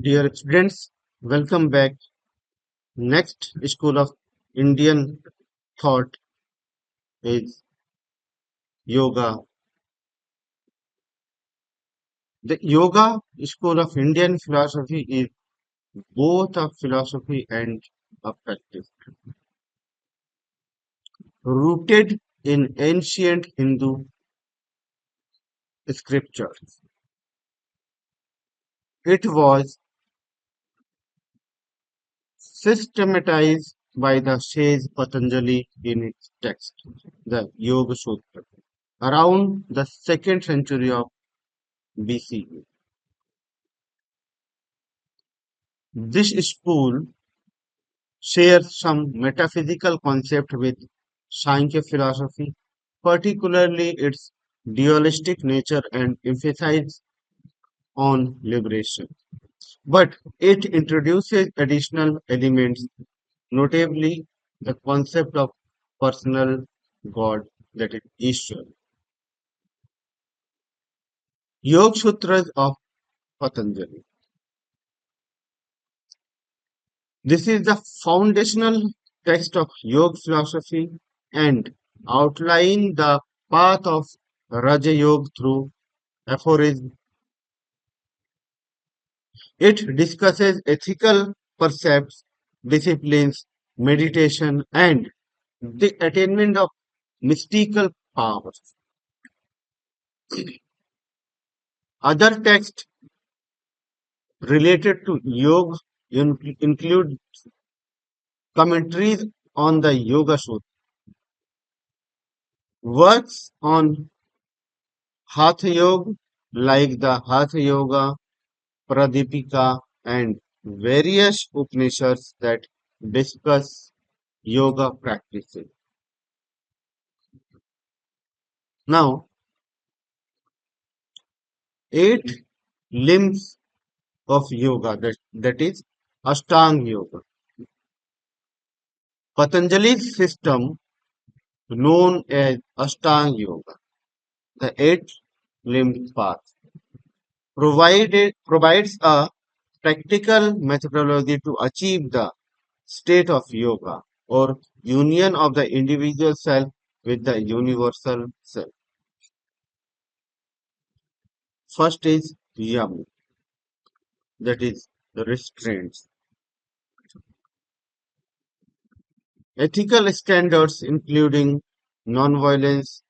Dear students, welcome back. Next school of Indian thought is yoga. The yoga school of Indian philosophy is both a philosophy and a practice. Rooted in ancient Hindu scriptures, it was systematized by the sage Patanjali in its text, the Yoga Sutra, around the second century of BCE. This school shares some metaphysical concept with Sankhya philosophy, particularly its dualistic nature and emphasis on liberation. But it introduces additional elements, notably the concept of personal God, that is Ishwar. Yoga Sutras of Patanjali. This is the foundational text of yoga philosophy and outline the path of Raja Yoga through aphorism. It discusses ethical precepts, disciplines, meditation, and the attainment of mystical powers. Other texts related to yoga include commentaries on the Yoga Sutra, works on Hatha Yoga like the Hatha Yoga, Pradipika, and various Upanishads that discuss yoga practices. Now, eight limbs of yoga, that is Ashtanga Yoga. Patanjali's system, known as Ashtanga Yoga, the eight limbed path, provides a practical methodology to achieve the state of yoga or union of the individual self with the universal self. First is yam, that is the restraints. Ethical standards including non-violence,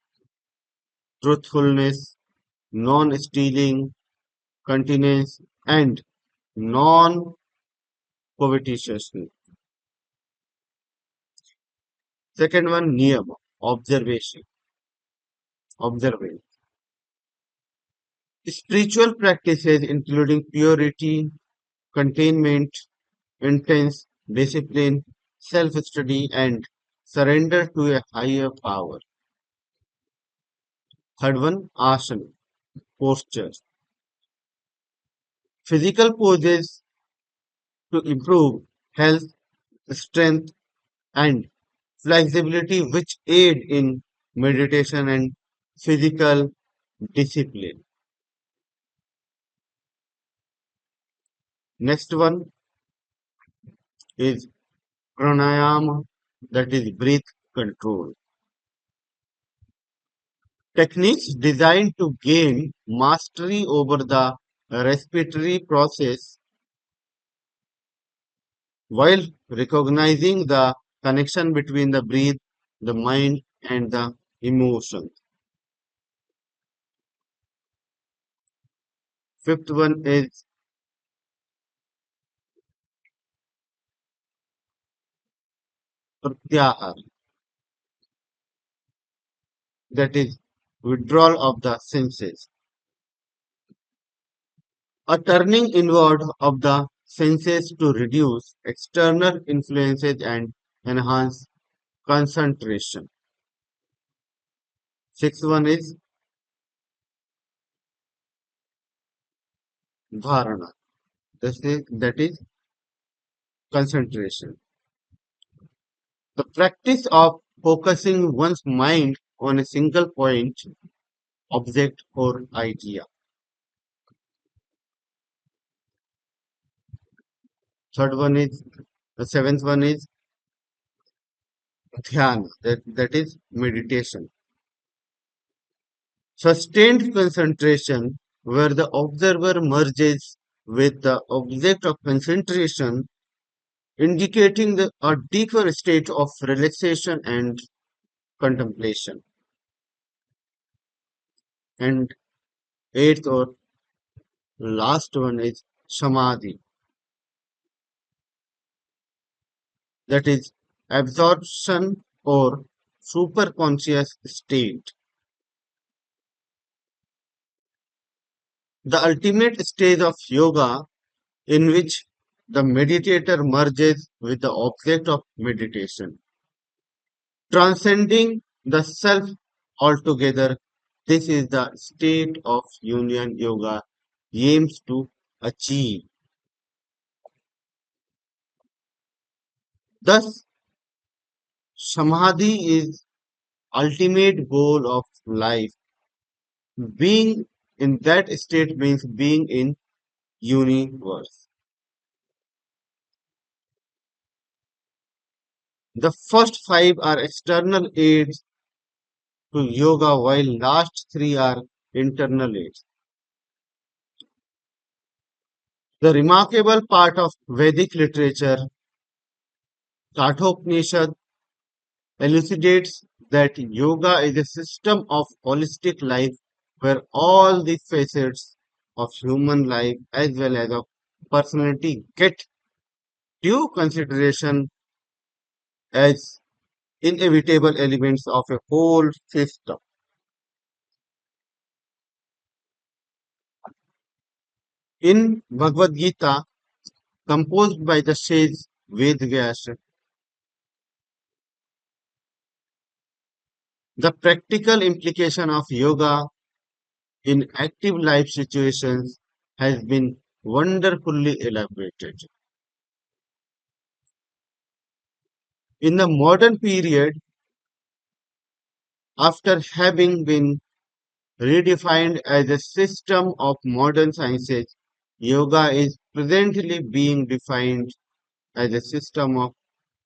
truthfulness, non-stealing, continence, and non-covetousness. Second one, niyama, observation, observance. Spiritual practices including purity, containment, intense discipline, self-study, and surrender to a higher power. Third one, asana, posture. Physical poses to improve health, strength, and flexibility, which aid in meditation and physical discipline. Next one is pranayama, that is breath control. Techniques designed to gain mastery over the respiratory process while recognizing the connection between the breath, the mind, and the emotions. Fifth one is pratyahar, that is withdrawal of the senses. A turning inward of the senses to reduce external influences and enhance concentration. Sixth one is dharana, that is concentration. The practice of focusing one's mind on a single point, object, or idea. Third one is the seventh one is dhyana, that is meditation. Sustained concentration, where the observer merges with the object of concentration, indicating a deeper state of relaxation and contemplation. And eighth or last one is samadhi, that is absorption or superconscious state. The ultimate stage of yoga in which the meditator merges with the object of meditation, transcending the self altogether. This is the state of union yoga aims to achieve. Thus, samadhi is ultimate goal of life. Being in that state means being in universe. The first five are external aids to yoga, while last three are internal aids. The remarkable part of Vedic literature, Kathopanishad, elucidates that yoga is a system of holistic life where all the facets of human life as well as of personality get due consideration as inevitable elements of a whole system. In Bhagavad Gita, composed by the sage Vedvyasa, the practical implication of yoga in active life situations has been wonderfully elaborated. In the modern period, after having been redefined as a system of modern sciences, yoga is presently being defined as a system of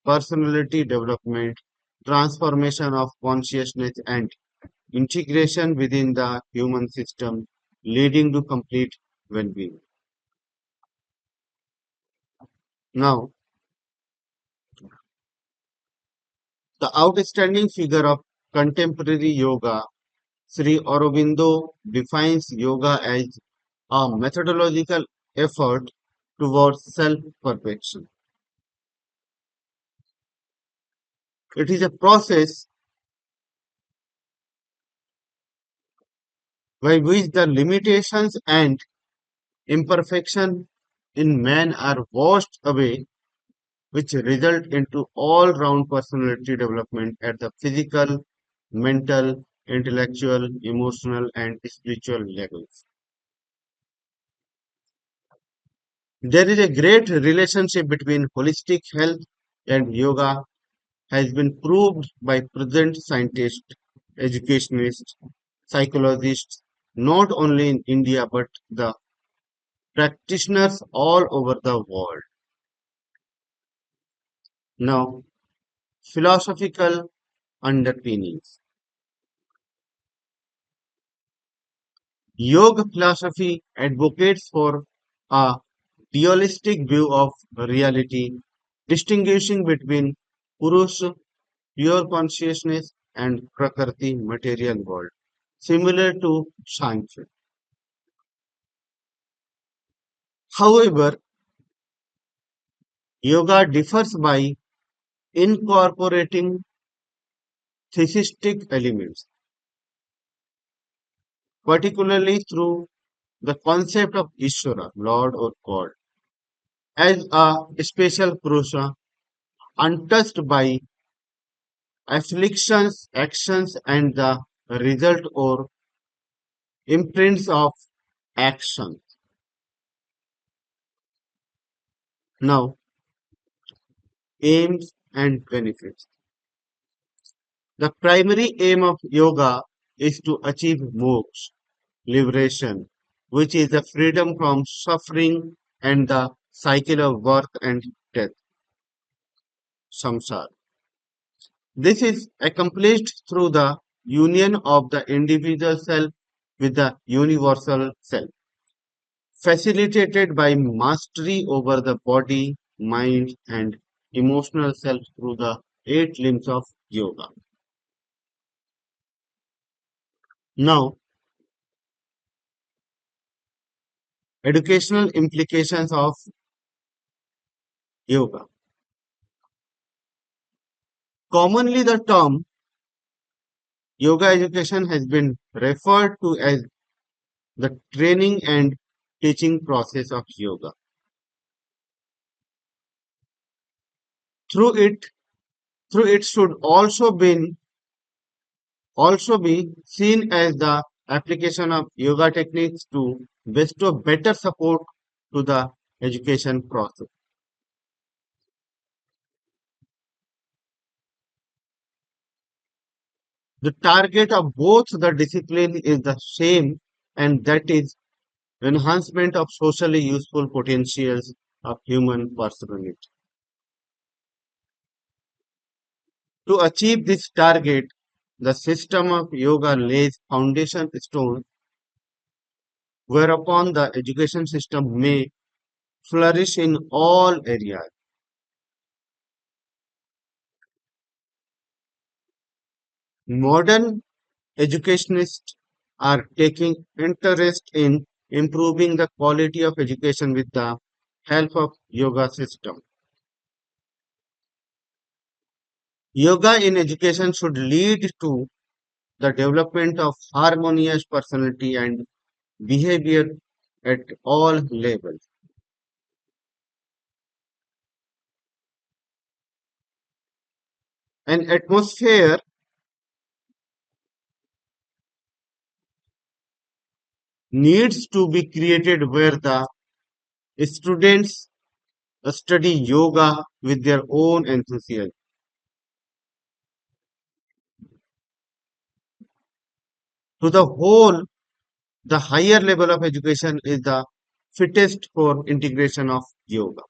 personality development, transformation of consciousness, and integration within the human system, leading to complete well being. Now, the outstanding figure of contemporary yoga, Sri Aurobindo, defines yoga as a methodological effort towards self perfection. It is a process by which the limitations and imperfection in man are washed away, which result into all-round personality development at the physical, mental, intellectual, emotional, and spiritual levels. There is a great relationship between holistic health and yoga has been proved by present scientists, educationists, psychologists, not only in India but the practitioners all over the world. Now, philosophical underpinnings. Yoga philosophy advocates for a dualistic view of reality, distinguishing between Purusha, pure consciousness, and Prakriti, material world, similar to Sankhya. However, yoga differs by incorporating theistic elements, particularly through the concept of Ishvara, Lord or God, as a special Purusha untouched by afflictions, actions, and the result or imprints of action. Now, aims and benefits. The primary aim of yoga is to achieve moksha, liberation, which is the freedom from suffering and the cycle of birth and death, samsara. This is accomplished through the union of the individual self with the universal self, facilitated by mastery over the body, mind, and emotional self through the eight limbs of yoga. Now, educational implications of yoga. Commonly, the term yoga education has been referred to as the training and teaching process of yoga. Through it, through it should also be seen as the application of yoga techniques to bestow better support to the education process. The target of both the discipline is the same, and that is enhancement of socially useful potentials of human personality. To achieve this target, the system of yoga lays foundation stone whereupon the education system may flourish in all areas. Modern educationists are taking interest in improving the quality of education with the help of yoga system. Yoga in education should lead to the development of harmonious personality and behavior at all levels. An atmosphere needs to be created where the students study yoga with their own enthusiasm. To the whole, the higher level of education is the fittest for integration of yoga.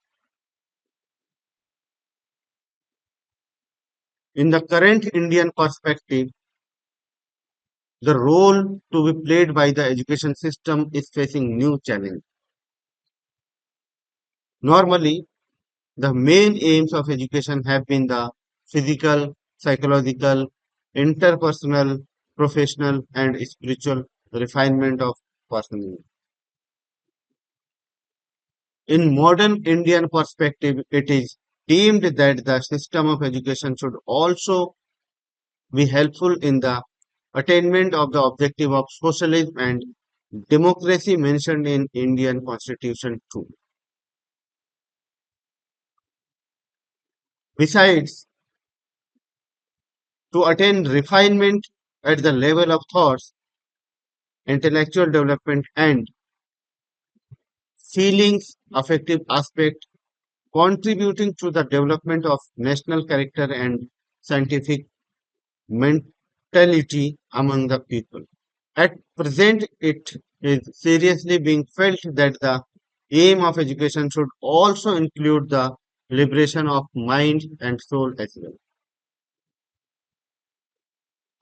In the current Indian perspective, the role to be played by the education system is facing new challenge. Normally, the main aims of education have been the physical, psychological, interpersonal, professional, and spiritual refinement of personality. In modern Indian perspective, it is deemed that the system of education should also be helpful in the attainment of the objective of socialism and democracy mentioned in Indian Constitution too. Besides, to attain refinement at the level of thoughts, intellectual development, and feelings, affective aspect, contributing to the development of national character and scientific mentality among the people. At present, it is seriously being felt that the aim of education should also include the liberation of mind and soul as well.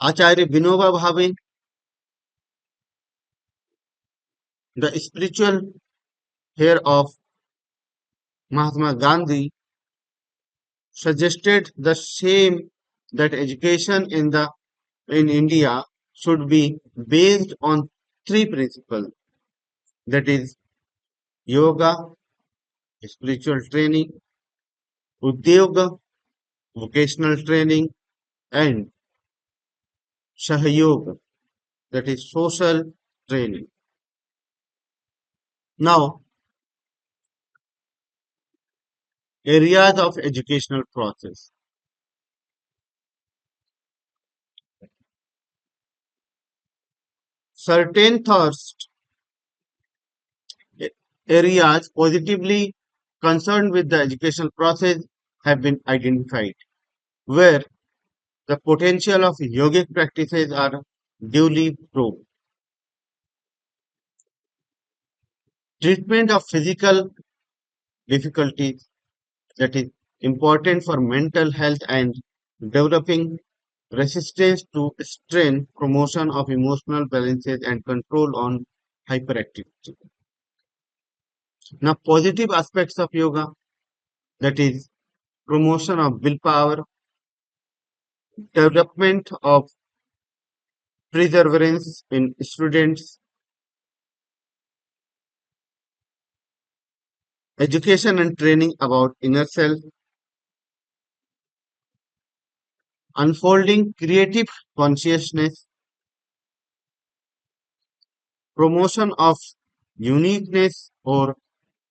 Acharya Vinoba Bhave, the spiritual heir of Mahatma Gandhi, suggested the same that education in India should be based on three principles, that is yoga, spiritual training, udyoga, vocational training, and sahayoga, that is social training. Now, areas of educational process. Certain thirst areas positively concerned with the educational process have been identified, where the potential of yogic practices are duly proved. Treatment of physical difficulties that is important for mental health and developing resistance to strain, promotion of emotional balances, and control on hyperactivity. Now, positive aspects of yoga, that is promotion of willpower, development of perseverance in students, education and training about inner self, unfolding creative consciousness, promotion of uniqueness or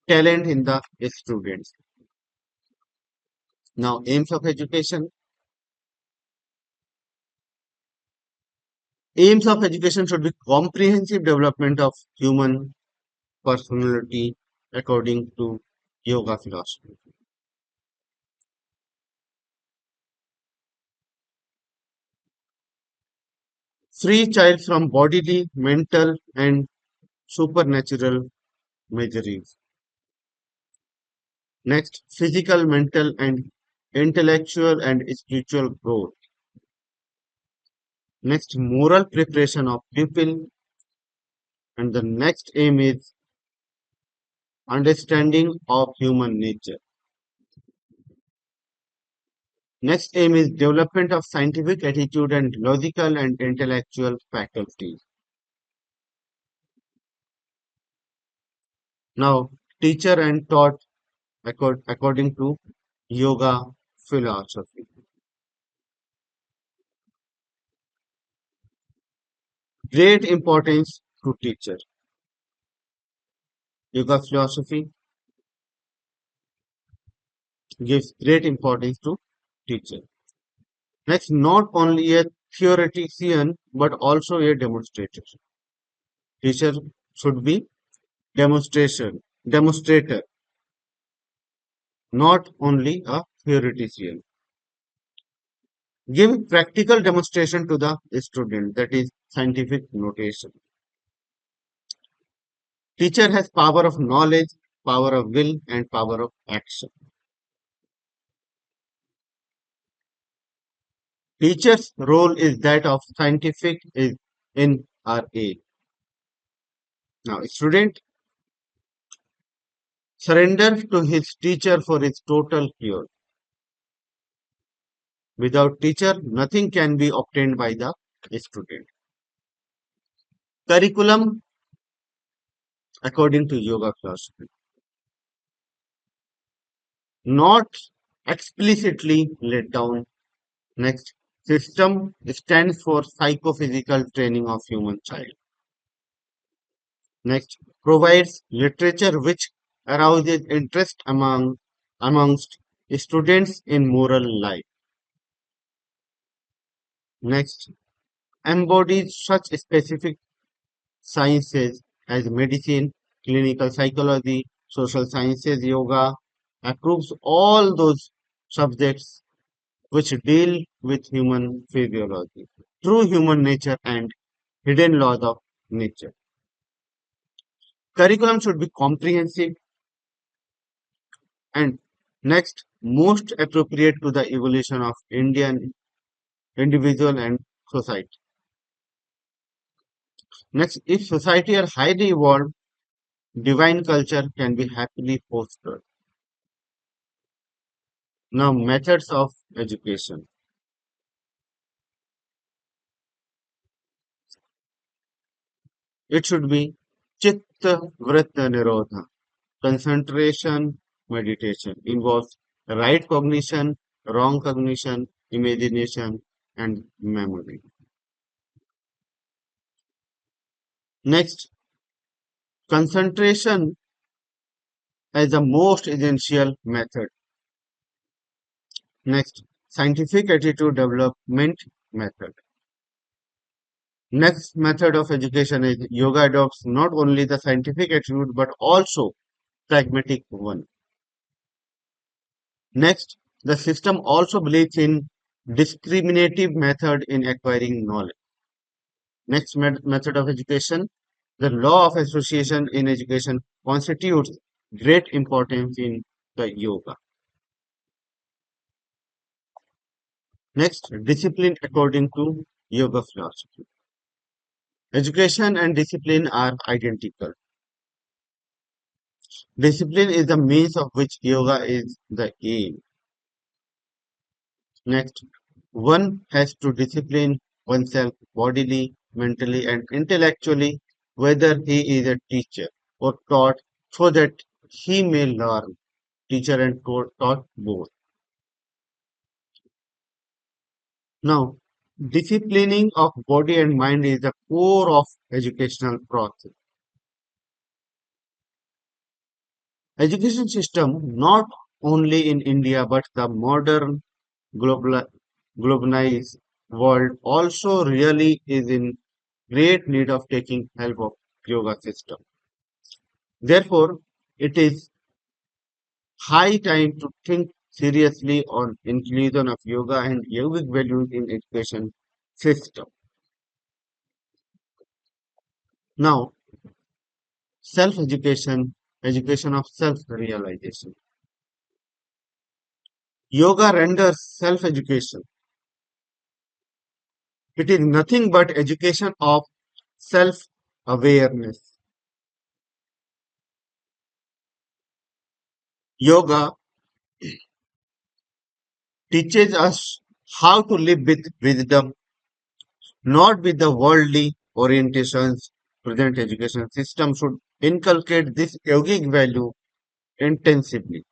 talent in the students. Now, aims of education. Aims of education should be comprehensive development of human personality according to yoga philosophy. Free child from bodily, mental, and supernatural miseries. Next, physical, mental, and intellectual and spiritual growth. Next, moral preparation of people. And the next aim is understanding of human nature. Next aim is development of scientific attitude and logical and intellectual faculties. Now, teacher and taught according to yoga philosophy. Great importance to teacher. Yoga philosophy gives great importance to teacher. Next, not only a theoretician but also a demonstrator. Teacher should be demonstrator, not only a theoretician. Give practical demonstration to the student, that is scientific notation. Teacher has power of knowledge, power of will, and power of action. Teacher's role is that of scientific is in RA. Now, student surrender to his teacher for his total cure. Without teacher, nothing can be obtained by the student. Curriculum according to yoga philosophy. Not explicitly laid down. Next, system stands for psychophysical training of human child. Next, provides literature which arouses interest amongst students in moral life. Next, embodies such specific sciences as medicine, clinical psychology, social sciences, yoga, approves all those subjects which deal with human physiology, true human nature and hidden laws of nature. Curriculum should be comprehensive and next most appropriate to the evolution of Indian individual and society. Next, if society are highly evolved, divine culture can be happily fostered. Now, methods of education. It should be Chitta Vritta Nirodha. Concentration, meditation involves right cognition, wrong cognition, imagination, and memory. Next, concentration as the most essential method. Next, scientific attitude development method. Next method of education is yoga adopts not only the scientific attitude but also pragmatic one. Next, the system also believes in discriminative method in acquiring knowledge. Next method of education, the law of association in education constitutes great importance in the yoga. Next, discipline according to yoga philosophy. Education and discipline are identical. Discipline is the means of which yoga is the aim. Next, one has to discipline oneself bodily, mentally, and intellectually, whether he is a teacher or taught, so that he may learn. Teacher and taught both. Now, disciplining of body and mind is the core of educational process. Education system, not only in India but the modern global, globalized world, also really is in great need of taking help of yoga system. Therefore, it is high time to think seriously on inclusion of yoga and yogic values in education system. Now, self-education, education of self-realization. Yoga renders self-education. It is nothing but education of self-awareness. Yoga teaches us how to live with wisdom, not with the worldly orientations. Present education system should inculcate this yogic value intensively.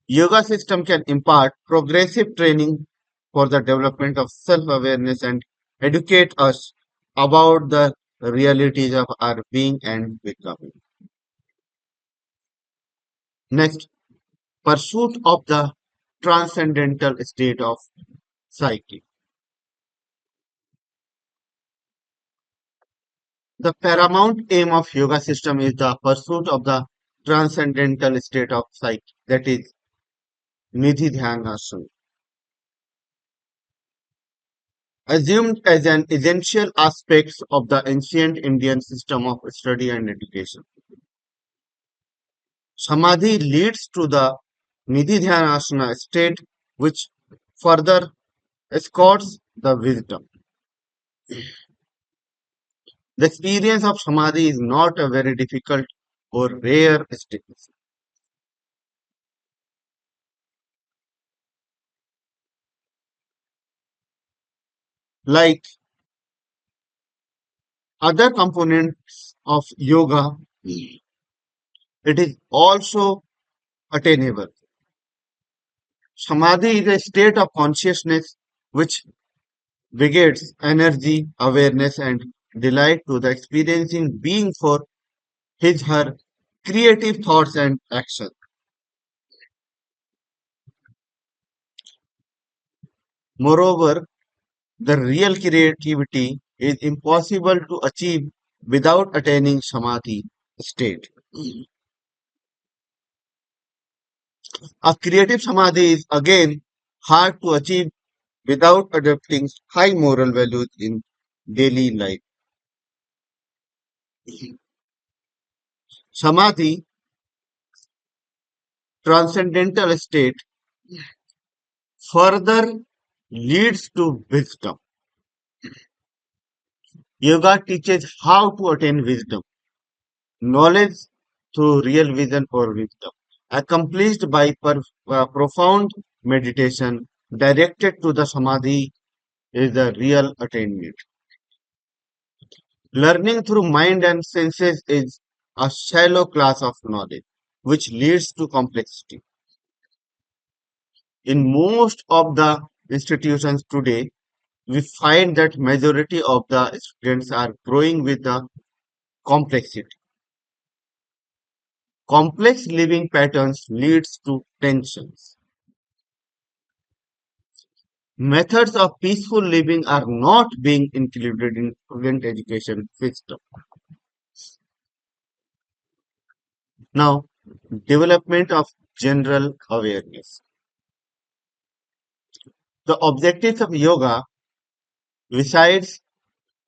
Yoga system can impart progressive training for the development of self-awareness and educate us about the realities of our being and becoming. Next, pursuit of the transcendental state of psyche. The paramount aim of yoga system is the pursuit of the transcendental state of psyche, that is Nidhi Dhyanasana, assumed as an essential aspect of the ancient Indian system of study and education. Samadhi leads to the Nidhi Dhyanasana state, which further escorts the wisdom. The experience of Samadhi is not a very difficult or rare state. Like other components of yoga, it is also attainable. Samadhi is a state of consciousness which begets energy, awareness, and delight to the experiencing being for his her creative thoughts and actions. Moreover, the real creativity is impossible to achieve without attaining samadhi state. A creative samadhi is again hard to achieve without adopting high moral values in daily life. Samadhi, transcendental state, further leads to wisdom. Yoga teaches how to attain wisdom, knowledge through real vision or wisdom, accomplished by profound meditation directed to the samadhi is the real attainment. Learning through mind and senses is a shallow class of knowledge, which leads to complexity. In most of the institutions today, we find that majority of the students are growing with the complexity. Complex living patterns leads to tensions. Methods of peaceful living are not being included in student education system. Now, development of general awareness. The objectives of yoga, besides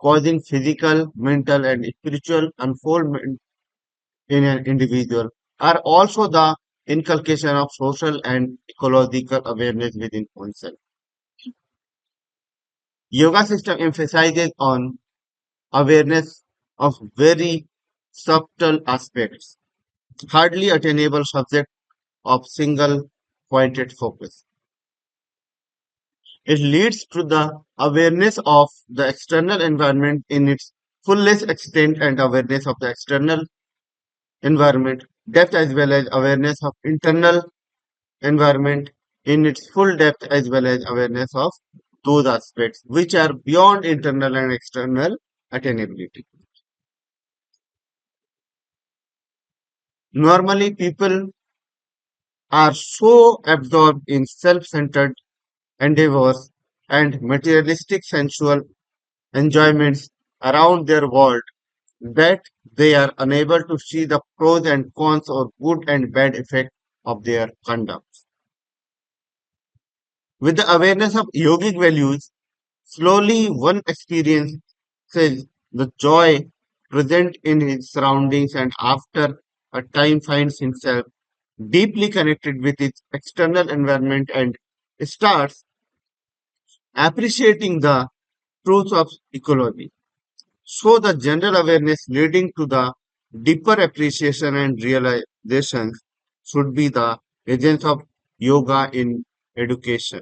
causing physical, mental, and spiritual unfoldment in an individual, are also the inculcation of social and ecological awareness within oneself. Yoga system emphasizes on awareness of very subtle aspects, hardly attainable subject of single pointed focus. It leads to the awareness of the external environment in its fullest extent and awareness of the external environment depth as well as awareness of internal environment in its full depth as well as awareness of those aspects which are beyond internal and external attainability. Normally, people are so absorbed in self centered endeavors and materialistic sensual enjoyments around their world that they are unable to see the pros and cons or good and bad effects of their conduct. With the awareness of yogic values, slowly one experiences the joy present in his surroundings and after a time finds himself deeply connected with its external environment and starts appreciating the truths of ecology. So the general awareness leading to the deeper appreciation and realizations should be the essence of yoga in education.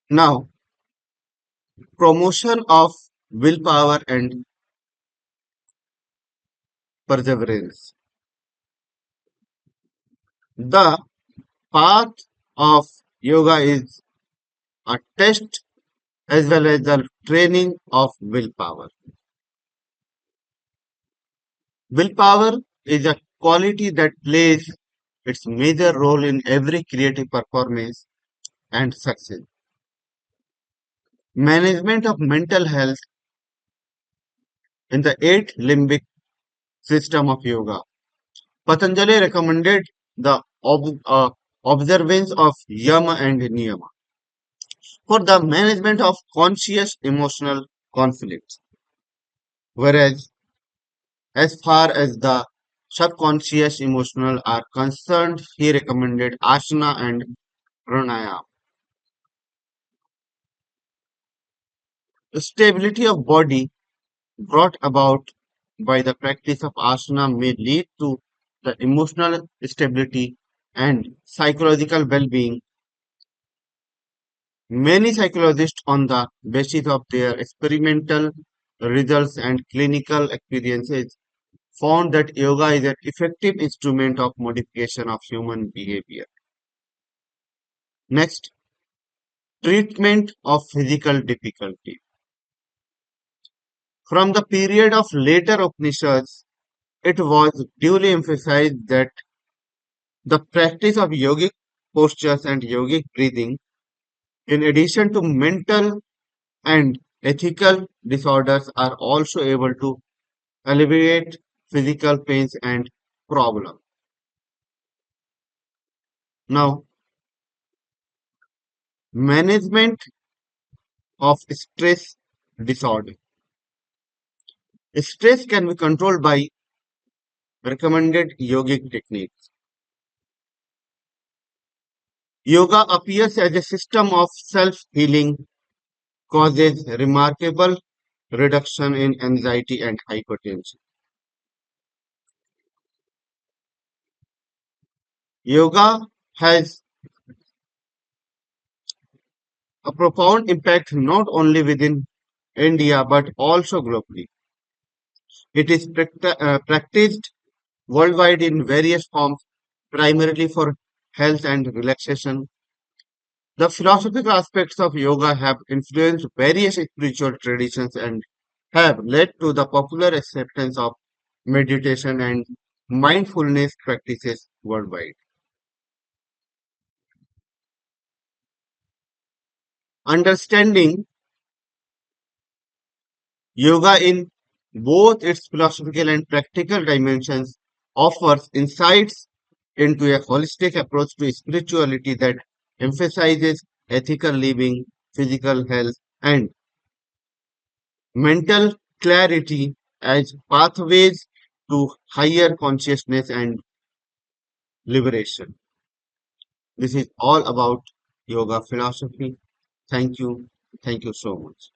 Now, promotion of willpower and perseverance. The path of yoga is a test as well as the training of willpower. Willpower is a quality that plays its major role in every creative performance and success. Management of mental health in the eight limbic system of yoga. Patanjali recommended the observance of yama and niyama for the management of conscious emotional conflicts. Whereas, as far as the subconscious emotional are concerned, he recommended asana and pranayama. The stability of body brought about by the practice of asana may lead to the emotional stability and psychological well-being. Many psychologists, on the basis of their experimental results and clinical experiences, found that yoga is an effective instrument of modification of human behavior. Next, treatment of physical difficulty. From the period of later Upanishads, it was duly emphasized that the practice of yogic postures and yogic breathing, in addition to mental and ethical disorders, are also able to alleviate physical pains and problems. Now, management of stress disorder. Stress can be controlled by recommended yogic techniques. Yoga appears as a system of self-healing, causes remarkable reduction in anxiety and hypertension. Yoga has a profound impact not only within India but also globally. It is practiced worldwide in various forms, primarily for health and relaxation. The philosophical aspects of yoga have influenced various spiritual traditions and have led to the popular acceptance of meditation and mindfulness practices worldwide. Understanding yoga in both its philosophical and practical dimensions offers insights into a holistic approach to spirituality that emphasizes ethical living, physical health, and mental clarity as pathways to higher consciousness and liberation. This is all about yoga philosophy. Thank you. Thank you so much.